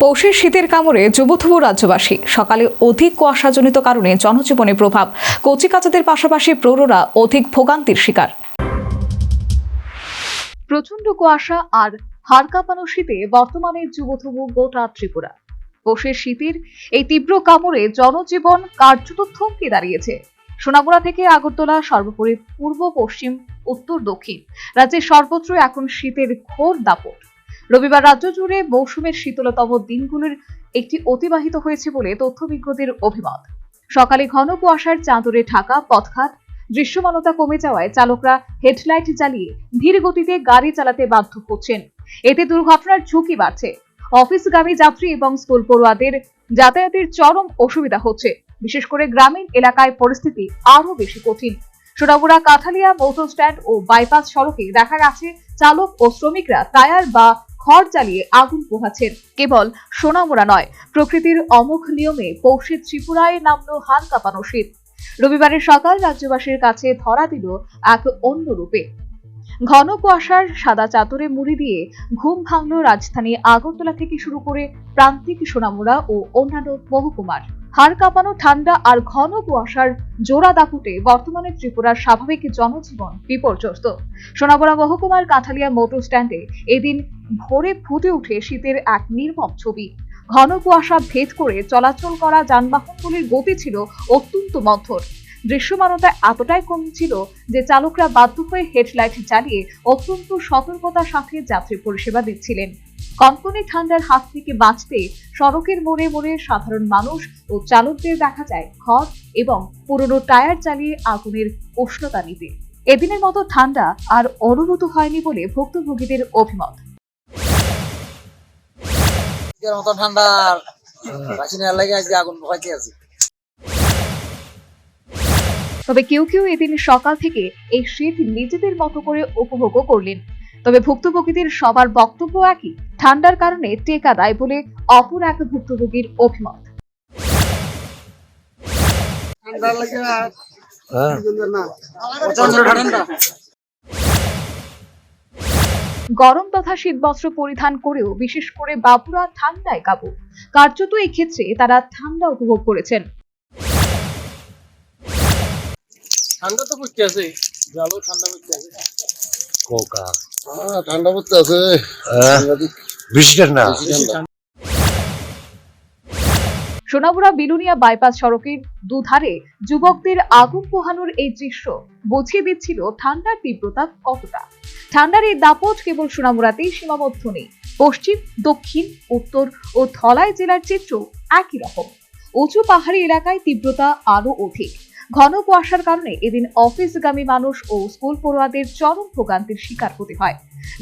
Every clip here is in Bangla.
পৌষের শীতের কামড়ে যুবথুবু রাজ্যবাসী। সকালে অধিক কুয়াশাজনিত কারণে জনজীবনে প্রভাব। কচিকাচাদের পাশাপাশি প্রৌঢ়রা অধিক ভোগান্তির শিকার। প্রচন্ড কুয়াশা আর হাড় কাঁপানো শীতে বর্তমানে যুবথুবু গোটা ত্রিপুরা। পৌষের শীতের এই তীব্র কামড়ে জনজীবন কার্যত থমকে দাঁড়িয়েছে। সোনামুড়া থেকে আগরতলা, সর্বোপরি পূর্ব, পশ্চিম, উত্তর, দক্ষিণ রাজ্যের সর্বত্র এখন শীতের ঘোর দাপট। রবিবার রাজ্য জুড়ে মৌসুমের শীতলতম দিনগুলোর একটি অতিবাহিত হয়েছে বলে তথ্যবিজ্ঞদের অভিমত। সকালে ঘন কুয়াশার চাদরে ঢাকা পথঘাট, দৃশ্যমানতা কমে যাওয়ায় চালকরা হেডলাইট জ্বালিয়ে ধীর গতিতে গাড়ি চালাতে বাধ্য হচ্ছেন। এতে দুর্ঘটনার ঝুঁকি বাড়ছে। অফিসগামী যাত্রী এবং স্কুল পড়ুয়াদের যাতায়াতের চরম অসুবিধা হচ্ছে। বিশেষ করে গ্রামীণ এলাকায় পরিস্থিতি আরো বেশি কঠিন। সোনামুড়া কাঠালিয়া মোটর স্ট্যান্ড ও বাইপাস সড়কে দেখা গেছে চালক ও শ্রমিকরা টায়ার বা খড় জ্বালিয়ে আগুন পোহাচ্ছেন। কেবল সোনামুড়া নয়, প্রকৃতির অমোঘ নিয়মে পৌষে ত্রিপুরায় নামলো হাড় কাঁপানো শীত। রবিবারের সকাল রাজ্যবাসীর কাছে ধরা দিল এক অন্য রূপে। ঘন কুয়াশার সাদা চাদরে মুড়ি দিয়ে ঘুম ভাঙল রাজধানী আগরতলা থেকে শুরু করে প্রান্তিক সোনামুড়া ও অন্যান্য মহকুমার। হাড় কাঁপানো ঠান্ডা আর ঘন কুয়াশার জোড়া দাপুটে বর্তমানে ত্রিপুরার স্বাভাবিক জনজীবন বিপর্যস্ত। সোনামুড়া মহকুমার কাঠালিয়া মোটর স্ট্যান্ডে এদিন ভোরে ফুটে ওঠে শীতের এক নির্মম ছবি। ঘন কুয়াশা ভেদ করে চলাচল করা যানবাহনগুলির গতি ছিল অত্যন্ত মন্থর। দৃশ্যমানতা এতটাই কম ছিল যে চালকরা বাধ্য হয়ে হেডলাইট জ্বালিয়ে অত্যন্ত সতর্কতার সাথে যাত্রী পরিষেবা দিচ্ছিলেন। কনকনে ঠান্ডার হাত থেকে বাঁচতে সড়কের মোড়ে মোড়ে সাধারণ মানুষ ও চালকদের দেখা যায় খড় এবং পুরনো টায়ার চালিয়ে আগুনের উষ্ণতা নিতে। এদিনের মতো ঠান্ডা আর অনুভূত হয়নি বলে ভুক্তভোগীদের অভিমত। তবে কেউ কেউ এদিন সকাল থেকে এই শীত নিজেদের মতো করে উপভোগও করলেন। তবে ভুক্তভোগীদের সবার বক্তব্য একই, ঠান্ডার কারণে টেকা দেয় বলে অপর এক ভুক্তভোগীর অভিমত। গরম তথা শীতবস্ত্র পরিধান করেও বিশেষ করে বাবুরা ঠান্ডায় কাবু। কার্যত এই ক্ষেত্রে তারা ঠান্ডা উপভোগ করেছেন। ঠান্ডা তো পড়তে আছে, জলও ঠান্ডা পড়তে আছে। কোকা ঠান্ডা পড়তে আছে, বেশি ঠান্ডা। সোনামুড়া বিলুনিয়া বাইপাস সড়কের দুধারে যুবকদের আগুন পোহানোর এই দৃশ্য বুঝিয়ে দিচ্ছিল ঠান্ডার তীব্রতা কতটা। ঠান্ডার এই দাপট কেবল সোনামুড়াতেই সীমাবদ্ধ নেই। পশ্চিম, দক্ষিণ, উত্তর ও ধলাই জেলার চিত্র একই রকম। উঁচু পাহাড়ি এলাকায় তীব্রতা আরো অধিক। ঘন কুয়াশার কারণে এদিন অফিসগামী মানুষ ও স্কুল পড়ুয়াদের চরম ভোগান্তির শিকার হতে হয়।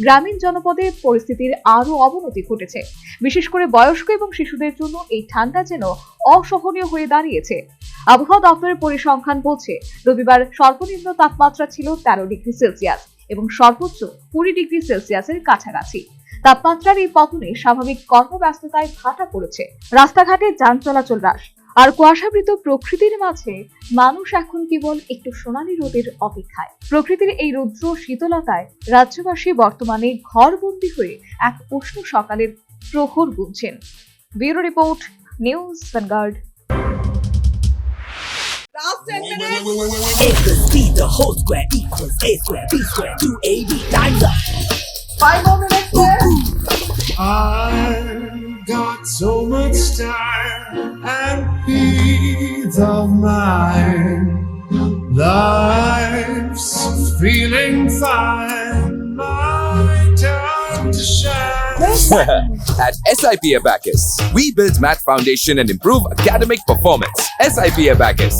গ্রামীণ জনপদে পরিস্থিতির আরো অবনতি ঘটেছে। বিশেষ করে বয়স্ক এবং শিশুদের জন্য এই ঠান্ডা যেন অসহনীয় হয়ে দাঁড়িয়েছে। আবহাওয়া দপ্তরের পরিসংখ্যান বলছে, রবিবার সর্বনিম্ন তাপমাত্রা ছিল 13 ডিগ্রি সেলসিয়াস এবং সর্বোচ্চ 20 ডিগ্রি সেলসিয়াসের কাছাকাছি। তাপমাত্রার এই পতনে স্বাভাবিক কর্মব্যস্ততায় ভাটা পড়েছে। রাস্তাঘাটে যান চলাচল হ্রাস আর কুয়াশাবৃত প্রকৃতির মাঝে মানুষ এখন কেবল একটু সোনালী রোদের অপেক্ষায়। প্রকৃতির এই রৌদ্র শীতলতায় রাজ্যবাসী বর্তমানে ঘরবন্দি হয়ে এক উষ্ণ সকালের প্রহর গুনছেন। Bureau report, news vanguard. If the speed, the whole square equals a square, b square, 2ab, time's up. 5 more minutes there. I've got so much time and peace of mind. Life's feeling fine. My time to shine. At SIP Abacus, we build math foundation and improve academic performance. SIP Abacus,